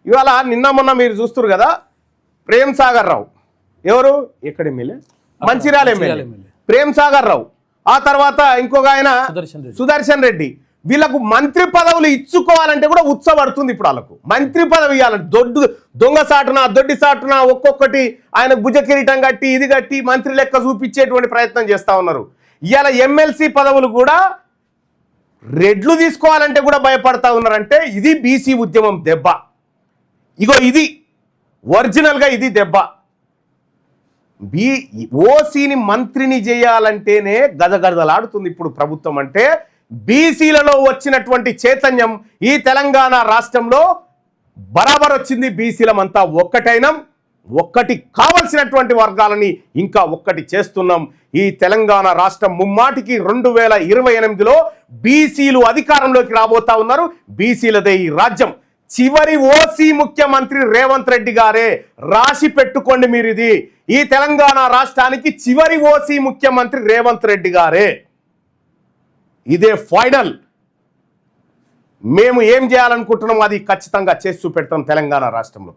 ఇవాళ నిన్న మొన్న మీరు చూస్తున్నారు కదా, ప్రేమ్ సాగర్ రావు ఎవరు ఎక్కడ ఎమ్మెల్యే, మంచిర్యాల ఎమ్మెల్యే ప్రేమ్ సాగర్ రావు, ఆ తర్వాత ఇంకొక ఆయన సుదర్శన్ రెడ్డి, వీళ్ళకు మంత్రి పదవులు ఇచ్చుకోవాలంటే కూడా ఉత్సవడుతుంది. ఇప్పుడు వాళ్ళకు మంత్రి పదవి ఇవ్వాలంటే దొంగ సాటున దొడ్డి సాటున ఒక్కొక్కటి ఆయన భుజ కిరీటం కట్టి ఇది కట్టి మంత్రి లెక్క చూపించేటువంటి ప్రయత్నం చేస్తూ ఉన్నారు. ఇవాళ ఎమ్మెల్సీ పదవులు కూడా రెడ్లు తీసుకోవాలంటే కూడా భయపడతా ఉన్నారంటే ఇది బీసీ ఉద్యమం దెబ్బ. ఇగో ఇది ఒరిజినల్గా ఇది దెబ్బ. ఓసీని మంత్రిని చేయాలంటేనే గదగదలాడుతుంది ఇప్పుడు ప్రభుత్వం. అంటే బీసీలలో వచ్చినటువంటి చైతన్యం ఈ తెలంగాణ రాష్ట్రంలో బరాబర్ వచ్చింది. బీసీలమంతా ఒక్కటైనం, ఒక్కటి కావలసినటువంటి వర్గాలని ఇంకా ఒక్కటి చేస్తున్నాం. ఈ తెలంగాణ రాష్ట్రం ముమ్మాటికి 2028లో బీసీలు అధికారంలోకి రాబోతా ఉన్నారు. బీసీలదే ఈ రాజ్యం. చివరి ఓసీ ముఖ్యమంత్రి రేవంత్ రెడ్డి గారే, రాసి పెట్టుకోండి మీరు ఇది. ఈ తెలంగాణ రాష్ట్రానికి చివరి ఓసీ ముఖ్యమంత్రి రేవంత్ రెడ్డి గారే. ఇదే ఫైనల్. మేము ఏం చేయాలనుకుంటున్నాం అది ఖచ్చితంగా చేసి చూపెడతాం తెలంగాణ రాష్ట్రంలో.